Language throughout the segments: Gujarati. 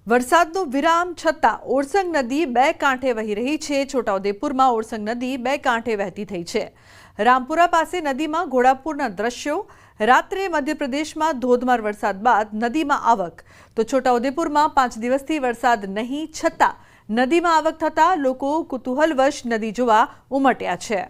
વરસાદનો વિરામ છતાં ઓરસંગ નદી બે કાંઠે વહી રહી છે। છોટાઉદેપુરમાં ઓરસંગ નદી બે કાંઠે વહેતી થઈ છે। રામપુરા પાસે નદીમાં ઘોડાપુરના દ્રશ્યો। રાત્રે મધ્યપ્રદેશમાં ધોધમાર વરસાદ બાદ નદીમાં આવક। તો છોટાઉદેપુરમાં 5 દિવસથી વરસાદ નહીં છતાં નદીમાં આવક થતા લોકો કુતૂહલવશ નદી જોવા ઉમટ્યા છે।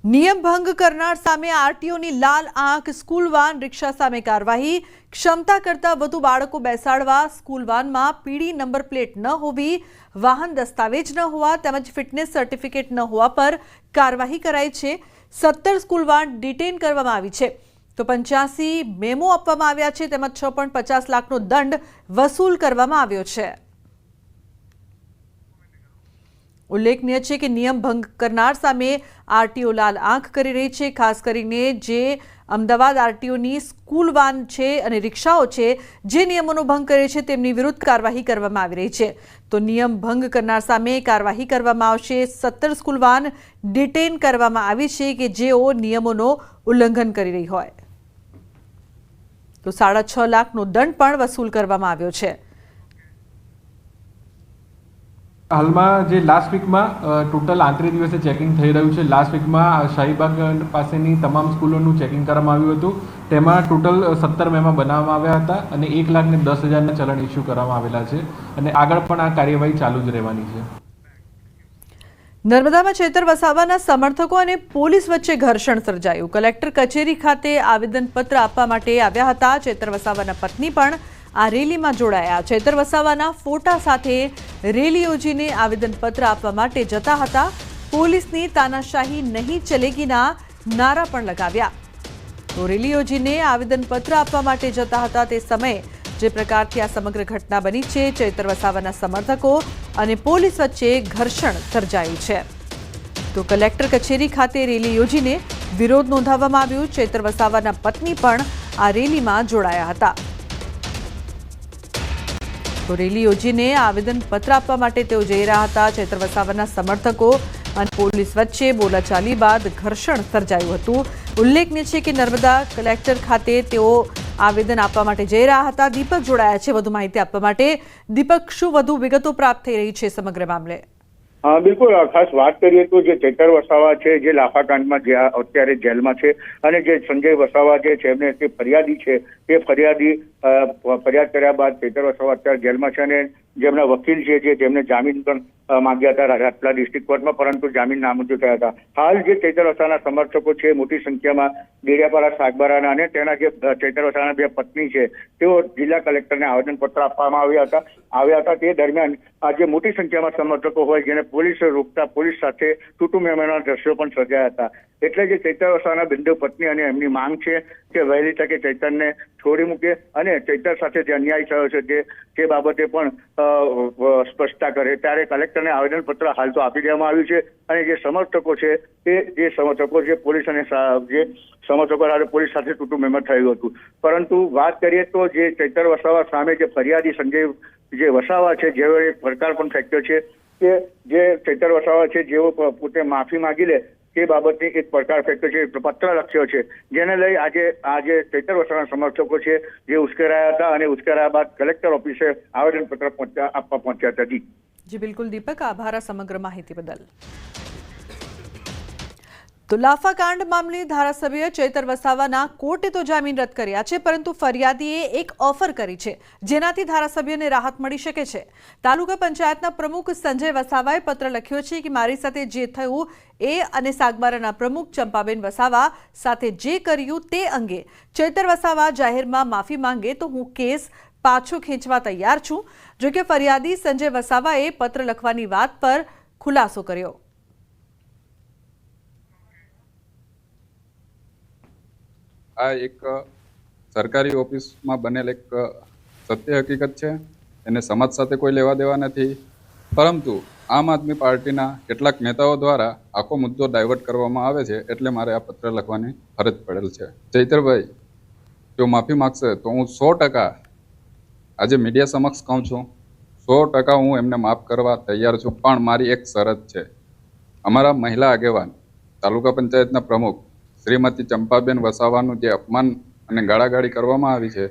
नियम भंग करनार सामे आरटीओनी लाल आंख। स्कूल वान रिक्शा सामे कार्यवाही। क्षमता करता वधु बाळको बेसाडवा। स्कूल वान में पीडी नंबर प्लेट न होवी, वाहन दस्तावेज न होवा तेमज फिटनेस सर्टिफिकेट न होवा पर कार्यवाही कराई छे। 17 स्कूल वान डिटेन करवामां आवी छे तो 85 मेमो आपवामां आव्या छे तेमज 6.50 लाखनो दंड वसूल करवामां आव्यो छे। उल्लेखनीय है कि नियम भंग करनार सामे आरटीओ लाल आंख करी रही है। खास करीने जे अमदावाद आरटीओनी स्कूल वान छे अने रिक्षाओ छे जे नियमोनो भंग करे छे तेमनी विरुद्ध कार्यवाही करवामां आवी रही छे। तो नियम भंग करनार सामे कार्यवाही करवामां आवशे। 17 स्कूल वान डिटेन करवामां आवी छे कि जेओ नियमोनो उल्लंघन करी रही होय। तो 6.5 लाखनो दंड पण वसूल करवामां आव्यो छे। हाल में जो लास्ट वीक में टोटल 38 दिवसे चेकिंग थई रह्यु छे। लास्ट वीक में शाहीबाग पासेनी तमाम स्कूलोनुं चेकिंग करवामां आव्युं हतुं। तेमां टोटल 17 मेमो बनाववामां आव्या हता अने 1,10,000 ना चलन इश्यू करवामां आवेला छे अने आगळ पण आ कार्यवाही चालू ज रहेवानी छे। नर्मदा में चेतर वसावाना समर्थकों और पोलीस वच्चे घर्षण सर्जायुं। कलेक्टर कचेरी खाते आवेदनपत्र आपवा माटे आव्या हता। चेतर वसावाना पत्नी पण आ रेली में जोड़ाया। चेतर वसावाना फोटा साथे रेली योजीने आवेदनपत्र आपवा माटे जता हता। पोलीसनी तानाशाही नहीं चलेगीना नारा पण लगाव्या। तो रेली योजीने आवेदनपत्र आपवा माटे जता हता ते समय जे प्रकारथी आ समग्र घटना बनी छे। चेतर वसावाना समर्थको अने पोलीस वच्चे घर्षण सर्जायुं छे। तो कलेक्टर कचेरी खाते रेली योजीने विरोध नोंधाववामां आव्यो। चेतर वसावाना पत्नी पण आ रेली में जोड़ाया हता। तो रेली योजीने आवेदनपत्र आपवा माटे तेओ जई रह्या हता। चेतर वसावाना समर्थको अने पोलीस वच्चे बोलाचाली बाद घर्षण सर्जायुं हतुं। उल्लेखनीय छे कि नर्मदा कलेक्टर खाते तेओ आवेदन आपवा माटे जई रह्या हता। दीपक जोड़ाया छे વધુ માહિતી આપવા માટે। दीपक, શું વધુ વિગતો પ્રાપ્ત થઈ રહી છે સમગ્ર મામલે? हाँ बिल्कुल, खास बात करिए तो जो चेतर वसावा है जो लाफाकांड में अत्यारे जेल में है और जो संजय वसावा है फरियादी है ते फरियादी फरियाद कर्या बाद चेतर वसावा अत्यारे जेल में है। जेमना वकील है जेमने जामीन पण मांग्या था राजपीपला डिस्ट्रिक्ट कोर्ट में, परंतु जामीन नामंजूर थया था। हाल जो चेतर वसावाना समर्थको है मोटी संख्या में डेडियापाड़ा सागबाराना अने तेना जे चेतर वसावाना बे पत्नी है तेओ जिला कलेक्टर ने आवेदनपत्र आपवामां આવ્યા હતા। તે દરમિયાન આજે મોટી સંખ્યામાં સમર્થકો હોય જેને પોલીસે રોકતા પોલીસ સાથે તૂટુ મેમોના દ્રશ્યો પણ સર્જાયા હતા। એટલે જે ચેતર વસાવાના બિંદુ પત્ની અને એમની માંગ છે કે વહેલી તકે ચેતરને છોડી મૂકે અને ચેતર સાથે જે અન્યાય થયો છે તે બાબતે પણ સ્પષ્ટતા કરે। ત્યારે કલેક્ટરને આવેદનપત્ર હાલ તો આપી દેવામાં આવ્યું છે અને જે સમર્થકો છે તે જે સમર્થકો છે પોલીસ અને જે સમર્થકો સાથે પોલીસ સાથે તૂટુ મેમો થયું હતું। પરંતુ વાત કરીએ તો જે ચેતર વસાવા સામે જે ફરિયાદી સંજય જે વસાવા છે જેઓ એક પડકાર પણ ફેંક્યો છે કે જે ચેતર વસાવા છે જેઓ પોતે માફી માંગી લે તે બાબતે એક પડકાર ફેંક્યો છે, પત્ર લખ્યો છે જેને લઈ આજે ચેતર વસાવાના સમર્થકો છે જે ઉશ્કેરાયા હતા અને ઉશ્કેરાયા બાદ કલેક્ટર ઓફિસે આવેદનપત્ર આપવા પહોંચ્યા હતા। जी बिल्कुल दीपक, आभार समग्र माहिती बदल। तो लाफाकांड मामले धारासभ्य चेतर वसावाना कोर्टे तो जामीन रद कर्या छे परंतु फरियादीए एक ऑफर करी छे जेनाथी धारासभ्यने राहत मळी शके छे। तालुका पंचायतना प्रमुख संजय वसावाए पत्र लख्यो छे कि मारी साथे जे थयुं ए अने सागबाराना प्रमुख चंपाबेन वसावा साथे जे कर्युं ते अंगे चेतर वसावा जाहेरमां माफी मांगे तो हूँ केस पाछो खेंचवा तैयार छूं। जो के फरियादी संजय वसावाए पत्र लखवानी वात पर खुलासो कर्यो। आ एक सरकारी ऑफिस में बनेल एक सत्य हकीकत है, एने समाज साथे कोई लेवा देवा नहीं, परंतु आम आदमी पार्टीना केटलाक नेताओं द्वारा आखो मुद्दो डायवर्ट करवामां आवे छे एटले मारे आ पत्र लखवानी फरज पड़ेल छे। चैतरभाई जो माफी मांगशे तो हूँ 100% आज मीडिया समक्ष कहूँ छूँ 100% हूँ एमने माफ करवा तैयार छूँ, पण मारी एक शरत है। अमारा महिला आगेवान तालुका पंचायतना प्रमुख શ્રીમતી ચંપાબેન વસાવાનું જે અપમાન અને ગાળાગાળી કરવામાં આવી છે,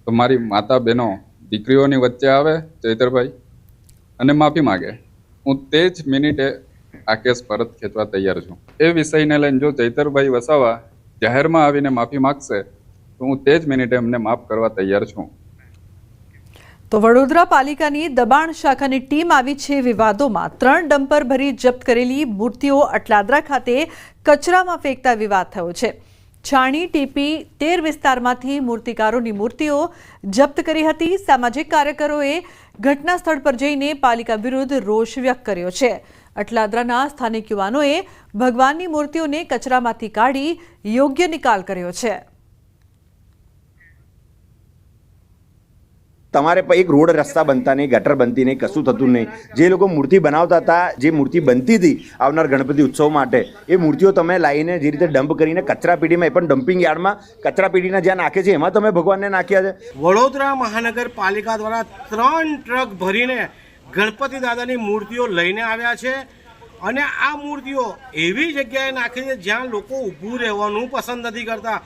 તો મારી માતા બહેનો દીકરીઓની વચ્ચે આવે ચૈતરભાઈ અને માફી માગે, હું તે જ મિનિટે આ કેસ પરત ખેંચવા તૈયાર છું. એ વિષયને લઈને જો ચૈતરભાઈ વસાવા જાહેરમાં આવીને માફી માગશે તો હું તે જ મિનિટે એમને માફ કરવા તૈયાર છું. તો વડોદરા પાલિકાની દબાણ શાખાની ટીમ આવી છે વિવાદોમાં. 3 ડમ્પર ભરી જપ્ત કરેલી મૂર્તિઓ અટલાદરા ખાતે કચરામાં ફેંકતા વિવાદ થયો છે. છાણી ટીપી 13 વિસ્તારમાંથી મૂર્તિકારોની મૂર્તિઓ જપ્ત કરી હતી. સામાજિક કાર્યકરોએ ઘટના સ્થળ પર જઈને પાલિકા વિરુદ્ધ રોષ વ્યક્ત કર્યો છે. અટલાદરાના સ્થાનિક યુવાનોએ ભગવાનની મૂર્તિઓને કચરામાંથી કાઢી યોગ્ય નિકાલ કર્યો છે. તમારે એક રોડ રસ્તા બનતા નહીં, ગટર બનતી નહીં, કશું થતું નહીં. જે લોકો મૂર્તિ બનાવતા હતા, જે મૂર્તિ બનતી હતી આવનાર ગણપતિ ઉત્સવ માટે, એ મૂર્તિઓ તમે લાવીને જે રીતે ડમ્પ કરીને કચરા પેઢીમાં, એ પણ ડમ્પિંગ યાર્ડમાં કચરા પેઢીના જ્યાં નાખે છે એમાં તમે ભગવાનને નાખ્યા છે. વડોદરા મહાનગરપાલિકા દ્વારા 3 ટ્રક ભરીને ગણપતિ દાદાની મૂર્તિઓ લઈને આવ્યા છે અને આ મૂર્તિઓ એવી જગ્યાએ નાખી છે જ્યાં લોકો ઊભું રહેવાનું પસંદ નથી કરતા.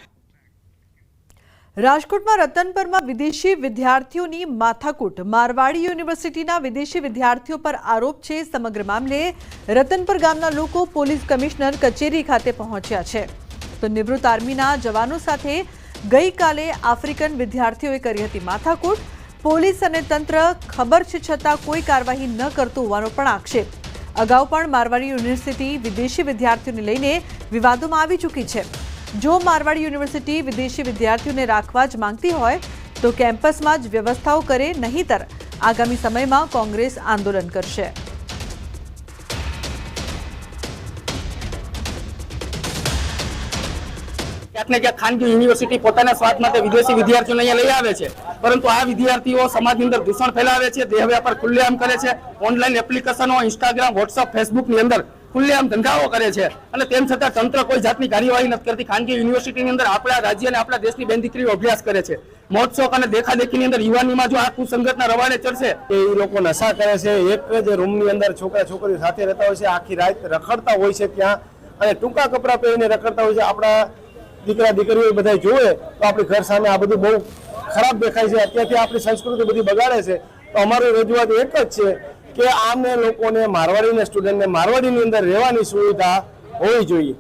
રાજકોટમાં રતનપરમાં વિદેશી વિદ્યાર્થીઓની માથાકૂટ. મારવાડી યુનિવર્સિટીના વિદેશી વિદ્યાર્થીઓ પર આરોપ છે. સમગ્ર મામલે રતનપર ગામના લોકો પોલીસ કમિશનર કચેરી ખાતે પહોંચ્યા છે. તો નિવૃત્ત આર્મીના જવાનો સાથે ગઈકાલે આફ્રિકન વિદ્યાર્થીઓએ કરી હતી માથાકૂટ. પોલીસ અને તંત્ર ખબર છે છતાં કોઈ કાર્યવાહી ન કરતું હોવાનો પણ આક્ષેપ. અગાઉ પણ મારવાડી યુનિવર્સિટી વિદેશી વિદ્યાર્થીઓને લઈને વિવાદોમાં આવી ચૂકી છે. જો મારવાડી યુનિવર્સિટી વિદેશી વિદ્યાર્થીઓને રાખવા જ માંગતી હોય તો કેમ્પસમાં જ વ્યવસ્થાઓ કરે, નહીંતર આગામી સમયમાં કોંગ્રેસ આંદોલન કરશે. ક્યાંક ને ક્યાંક ખાનગી યુનિવર્સિટી પોતાના સ્વાર્થ માટે વિદેશી વિદ્યાર્થીઓને અહીંયા લઈ આવે છે, પરંતુ આ વિદ્યાર્થીઓ સમાજની અંદર દૂષણ ફેલાવે છે, દેહ વ્યાપાર ખુલ્લેઆમ કરે છે, ઓનલાઈન એપ્લિકેશનો, ઇન્સ્ટાગ્રામ, વોટ્સઅપ, ફેસબુકની અંદર ખુલ્લેઆમ ધંધાઓ કરે છે અને તેમ છતાં તંત્ર કોઈ જાતની કાર્યવાહી નથી કરતી. ખાનગી યુનિવર્સિટીની અંદર આપણા રાજ્ય અને આપણા દેશની બેન દીકરીઓ અભ્યાસ કરે છે. મહોત્સવ અને દેખાદેખીની અંદર યુવાનીમાં જો આ કુસંગતના રવાડે ચડશે, એ લોકો નશા કરે છે, એક જ રૂમની અંદર છોકરા છોકરીઓ સાથે રહેતા હોય છે, આખી રાત રખડતા હોય છે ત્યાં અને ટૂંકા કપડાં પહેરીને રખડતા હોય છે. આપણા દીકરા દીકરીઓ બધા જોવે તો આપણી ઘર સામે આ બધું બહુ ખરાબ દેખાય છે. અત્યારથી આપણી સંસ્કૃતિ બધી બગાડે છે. તો અમારી રજૂઆત એક જ છે કે આમને લોકોને, મારવાડીના સ્ટુડન્ટને મારવાડીની અંદર રહેવાની સુવિધા હોવી જોઈએ.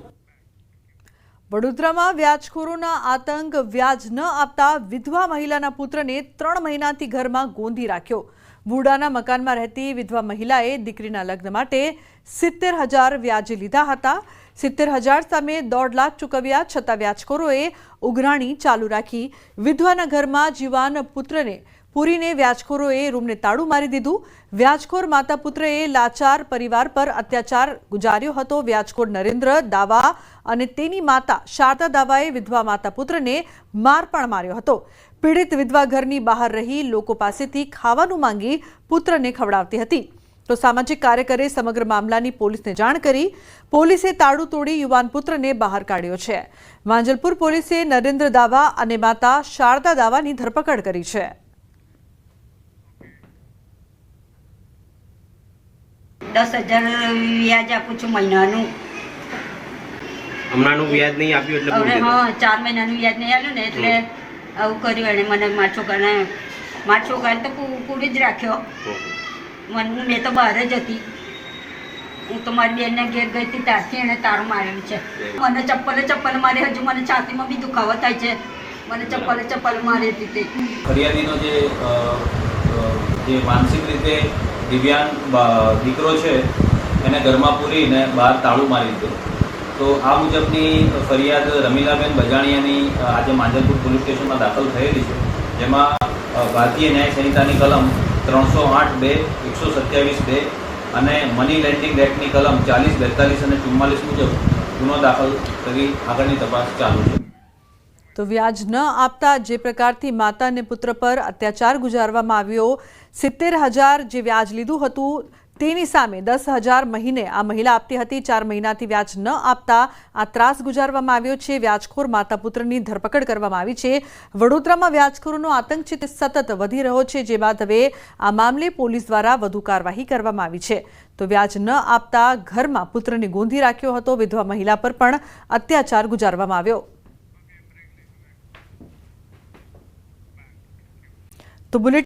વડોદરામાં વ્યાજખોરોના આતંક. વ્યાજ ન આપતા વિધવા મહિલાના પુત્રને 3 મહિનાથી ઘરમાં ગોંધી રાખ્યો. બુડાના મકાનમાં રહેતી વિધવા મહિલાએ દીકરીના લગ્ન માટે 70,000 વ્યાજે લીધા હતા. 70,000 સામે 1.5 લાખ ચૂકવ્યા છતાં વ્યાજખોરોએ ઉઘરાણી ચાલુ રાખી. વિધવાના ઘરમાં જીવાન પુત્રને પૂરીને વ્યાજખોરોએ રૂમને તાળું મારી દીધું. વ્યાજખોર માતા પુત્રએ લાચાર પરિવાર પર અત્યાચાર ગુજાર્યો હતો. વ્યાજખોર નરેન્દ્ર દાવા અને તેની માતા શારદા દાવાએ વિધવા માતા પુત્રને માર પણ માર્યો હતો. પીડિત વિધવા ઘરની બહાર રહી લોકો પાસેથી ખાવાનું માંગી પુત્રને ખવડાવતી હતી. તો સામાજિક કાર્યકરે સમગ્ર મામલાની પોલીસને જાણ કરી. પોલીસે તાળું તોડી યુવાન પુત્રને બહાર કાઢ્યો છે. માંજલપુર પોલીસે નરેન્દ્ર દાવા અને માતા શારદા દાવાની ધરપકડ કરી છે. $10,000 વ્યાજ આપું છું મહિનાનું. હમણાંનું વ્યાજ નહીં આપ્યું એટલે હવે 4 મહિનાનું વ્યાજ નહીં આવ્યું ને એટલે આવું કર્યું. એને મને મારા છોકરાને તો પૂરી જ રાખ્યો. મેં તો બહાર જ હતી. હું તો મારી બેનને ઘેર ગઈ હતી ત્યારથી એને તારું મારેલું છે. મને ચપ્પલ મારે, હજુ મને છાતીમાં બી દુખાવો થાય છે. મને ચપ્પલ મારી હતી તે. ફરિયાદીનો જે માનસિક રીતે દિવ્યાંગ દીકરો છે એને ઘરમાં પૂરીને બહાર તાળું મારી દીધું. તો આ મુજબની ફરિયાદ રમીલાબેન બજાણિયાની આજે માંજલપુર પોલીસ સ્ટેશનમાં દાખલ થયેલી છે, જેમાં ભારતીય ન્યાય સંહિતાની કલમ 308(2), 127(2) અને મની લેન્ડિંગ એક્ટની કલમ 40, 42 અને 44 મુજબ ગુનો દાખલ કરી આગળની તપાસ ચાલુ છે. તો વ્યાજ ન આપતા જે પ્રકારથી માતા અને પુત્ર પર અત્યાચાર ગુજારવામાં આવ્યો, 70,000 જે વ્યાજ લીધું હતું તેની સામે 10,000 મહિને આ મહિલા આપતી હતી. 4 મહિનાથી વ્યાજ ન આપતા આ ત્રાસ ગુજારવામાં આવ્યો છે. વ્યાજખોર માતા પુત્રની ધરપકડ કરવામાં આવી છે. વડોદરામાં વ્યાજખોરોનો આતંક છે તે સતત વધી રહ્યો છે, જે બાદ હવે આ મામલે પોલીસ દ્વારા વધુ કાર્યવાહી કરવામાં આવી છે. તો વ્યાજ ન આપતા ઘરમાં પુત્રને ગોંધી રાખ્યો હતો. વિધવા મહિલા પર પણ અત્યાચાર ગુજારવામાં આવ્યો. તો બુલેટિન